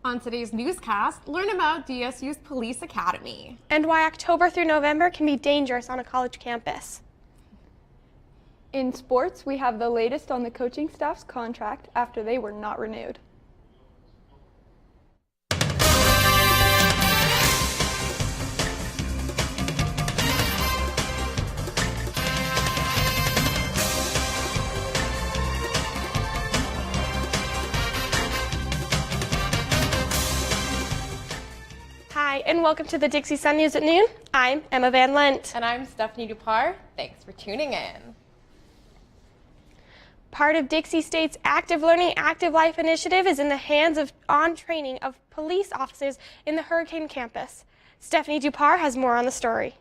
On today's newscast, learn about DSU's Police Academy. And why October through November can be dangerous on a college campus. In sports, we have the latest on the coaching staff's contract after they were not renewed. Hi, and welcome to the Dixie Sun News at noon. I'm Emma Van Lent. And I'm Stephanie Dupar. Thanks for tuning in. Part of Dixie State's Active Learning, Active Life initiative is in the hands of training of police officers in the Hurricane campus. Stephanie Dupar has more on the story.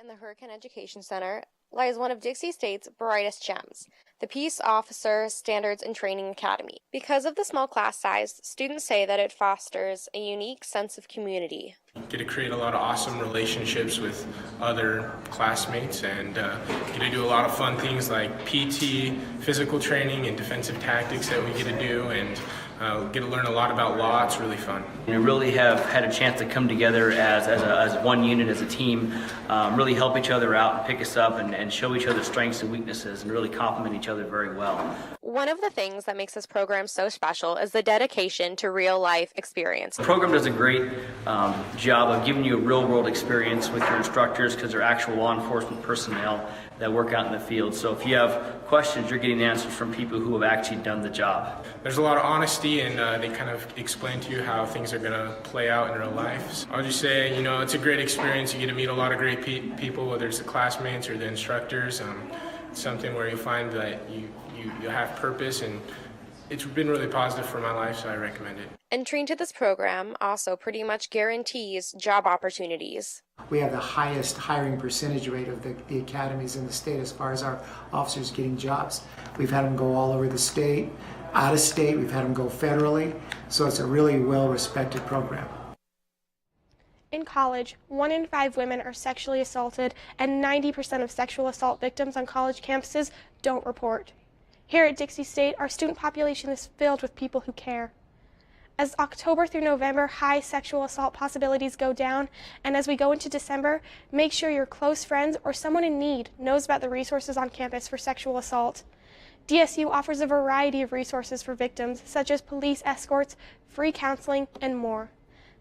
In the Hurricane Education Center lies one of Dixie State's brightest gems, the Peace Officer Standards and Training Academy. Because of the small class size, students say that it fosters a unique sense of community. Get to create a lot of awesome relationships with other classmates and get to do a lot of fun things like PT, physical training, and defensive tactics that we get to do, and get to learn a lot about law. It's really fun. We really have had a chance to come together as one unit, as a team, really help each other out and pick us up and show each other strengths and weaknesses and really complement each other very well. One of the things that makes this program so special is the dedication to real-life experience. The program does a great job of giving you a real-world experience with your instructors because they're actual law enforcement personnel that work out in the field. So if you have questions, you're getting answers from people who have actually done the job. There's a lot of honesty, and they kind of explain to you how things are going to play out in real life. So I'll just say, it's a great experience. You get to meet a lot of great people, whether it's the classmates or the instructors. It's something where you find that you have purpose, and it's been really positive for my life, so I recommend it. Entering to this program also pretty much guarantees job opportunities. We have the highest hiring percentage rate of the academies in the state as far as our officers getting jobs. We've had them go all over the state, out of state, we've had them go federally, so it's a really well-respected program. In college, 1 in 5 women are sexually assaulted, and 90% of sexual assault victims on college campuses don't report. Here at Dixie State, our student population is filled with people who care. As October through November, high sexual assault possibilities go down, and as we go into December, make sure your close friends or someone in need knows about the resources on campus for sexual assault. DSU offers a variety of resources for victims, such as police escorts, free counseling, and more.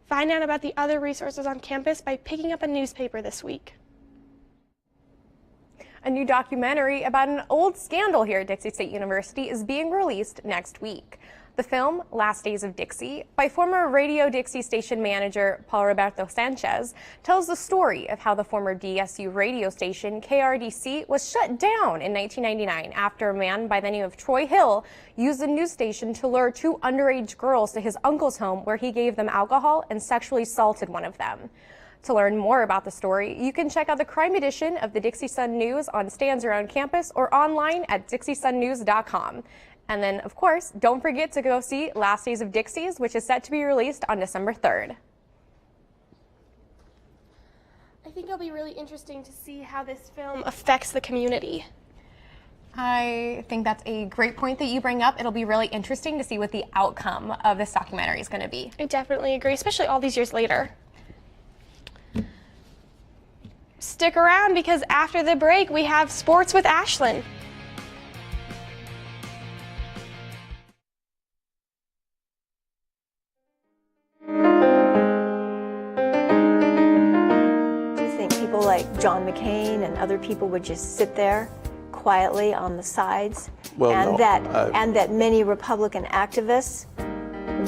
Find out about the other resources on campus by picking up a newspaper this week. A new documentary about an old scandal here at Dixie State University is being released next week. The film, Last Days of Dixie, by former Radio Dixie station manager Paul Roberto Sanchez, tells the story of how the former DSU radio station, KRDC, was shut down in 1999 after a man by the name of Troy Hill used the news station to lure 2 underage girls to his uncle's home, where he gave them alcohol and sexually assaulted one of them. To learn more about the story, you can check out the crime edition of the Dixie Sun News on stands around campus or online at dixiesunnews.com. And then, of course, don't forget to go see Last Days of Dixie's, which is set to be released on December 3rd. I think it'll be really interesting to see how this film affects the community. I think that's a great point that you bring up. It'll be really interesting to see what the outcome of this documentary is going to be. I definitely agree, especially all these years later. Stick around, because after the break, we have Sports with Ashlyn. Do you think people like John McCain and other people would just sit there quietly on the sides? Well, and no, and that many Republican activists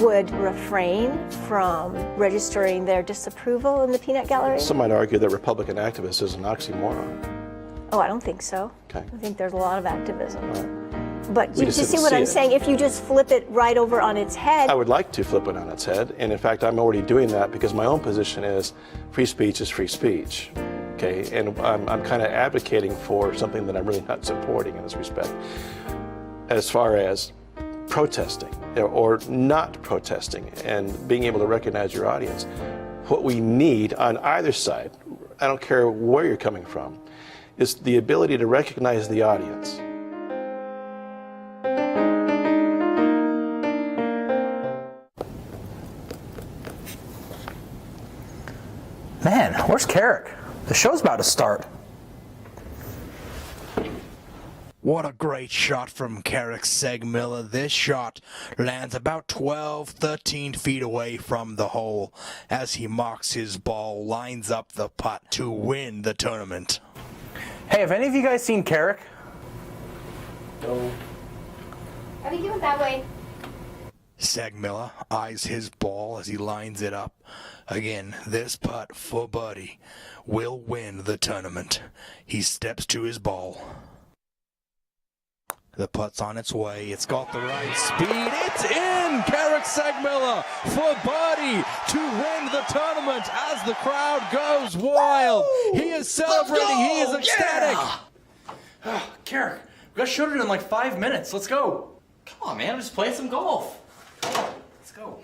would refrain from registering their disapproval in the peanut gallery? Some might argue that Republican activist is an oxymoron. Oh, I don't think so. Okay. I think there's a lot of activism. Right. But We you just see didn't what see I'm it. saying? If you just flip it right over on its head. I would like to flip it on its head, and in fact, I'm already doing that because my own position is free speech is free speech. Okay, and I'm kind of advocating for something that I'm really not supporting in this respect. As far as protesting or not protesting and being able to recognize your audience, what we need on either side, I don't care where you're coming from, is the ability to recognize the audience. Man, where's Carrick? The show's about to start. What a great shot from Carrick Segmiller. This shot lands about 12, 13 feet away from the hole as he marks his ball, lines up the putt to win the tournament. Hey, have any of you guys seen Carrick? No. I think he went that way. Segmiller eyes his ball as he lines it up. Again, this putt for Buddy will win the tournament. He steps to his ball. The putt's on its way. It's got the right speed. It's in! Carrick Segmiller for Buddy to win the tournament as the crowd goes wild. He is celebrating. He is ecstatic. Yeah. Carrick, we got shooting in like 5 minutes. Let's go. Come on, man. I'm just playing some golf. Let's go.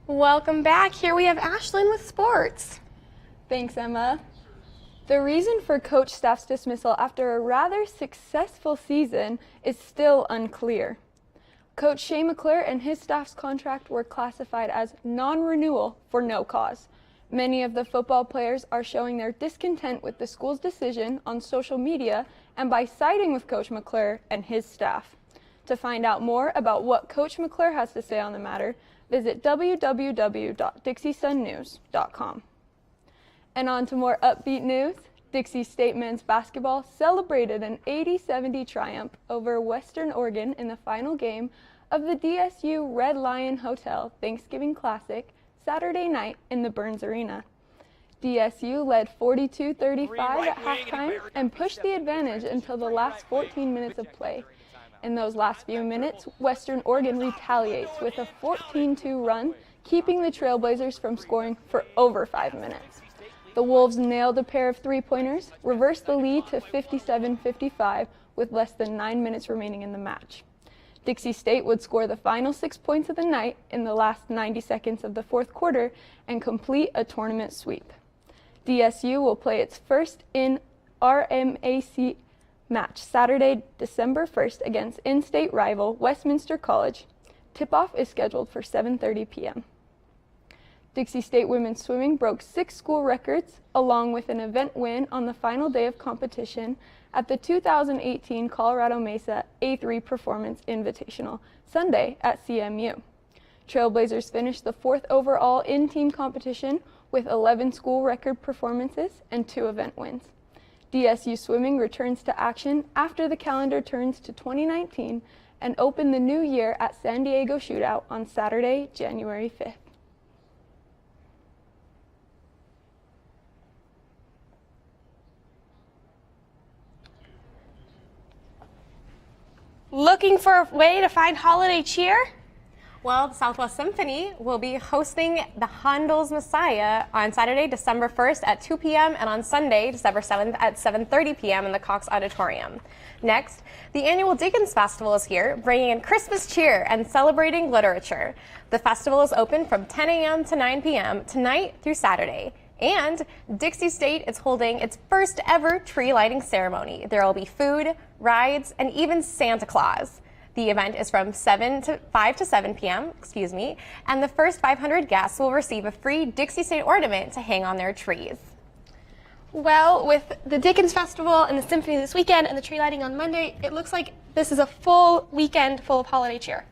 Welcome back. Here we have Ashlyn with sports. Thanks, Emma. The reason for coach staff's dismissal after a rather successful season is still unclear. Coach Shea McClure and his staff's contract were classified as non-renewal for no cause. Many of the football players are showing their discontent with the school's decision on social media and by siding with Coach McClure and his staff. To find out more about what Coach McClure has to say on the matter, visit www.dixiesunnews.com. And on to more upbeat news. Dixie State men's basketball celebrated an 80-70 triumph over Western Oregon in the final game of the DSU Red Lion Hotel Thanksgiving Classic Saturday night in the Burns Arena. DSU led 42-35 at halftime and pushed the advantage until the last 14 minutes of play. In those last few minutes, Western Oregon retaliates with a 14-2 run, keeping the Trailblazers from scoring for over 5 minutes. The Wolves nailed a pair of three-pointers, reversed the lead to 57-55 with less than 9 minutes remaining in the match. Dixie State would score the final 6 points of the night in the last 90 seconds of the fourth quarter and complete a tournament sweep. DSU will play its first in RMAC match Saturday, December 1st against in-state rival Westminster College. Tip-off is scheduled for 7:30 p.m. Dixie State women's swimming broke 6 school records, along with an event win on the final day of competition at the 2018 Colorado Mesa A3 Performance Invitational, Sunday at CMU. Trailblazers finished the 4th overall in-team competition with 11 school record performances and 2 event wins. DSU swimming returns to action after the calendar turns to 2019 and open the new year at San Diego Shootout on Saturday, January 5th. Looking for a way to find holiday cheer? Well, the Southwest Symphony will be hosting the Handel's Messiah on Saturday, December 1st at 2 p.m. and on Sunday, December 7th at 7:30 p.m. in the Cox Auditorium. Next, the annual Dickens Festival is here, bringing in Christmas cheer and celebrating literature. The festival is open from 10 a.m. to 9 p.m. tonight through Saturday. And Dixie State is holding its first ever tree lighting ceremony. There will be food, rides, and even Santa Claus. The event is from 5 to 7 p.m., and the first 500 guests will receive a free Dixie State ornament to hang on their trees. Well, with the Dickens Festival and the Symphony this weekend and the tree lighting on Monday, it looks like this is a full weekend full of holiday cheer.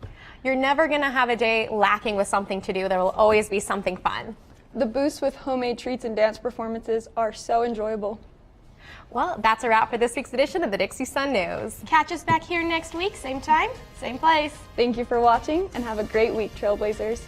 You're never going to have a day lacking with something to do. There will always be something fun. The booths with homemade treats and dance performances are so enjoyable. Well, that's a wrap for this week's edition of the Dixie Sun News. Catch us back here next week, same time, same place. Thank you for watching and have a great week, Trailblazers.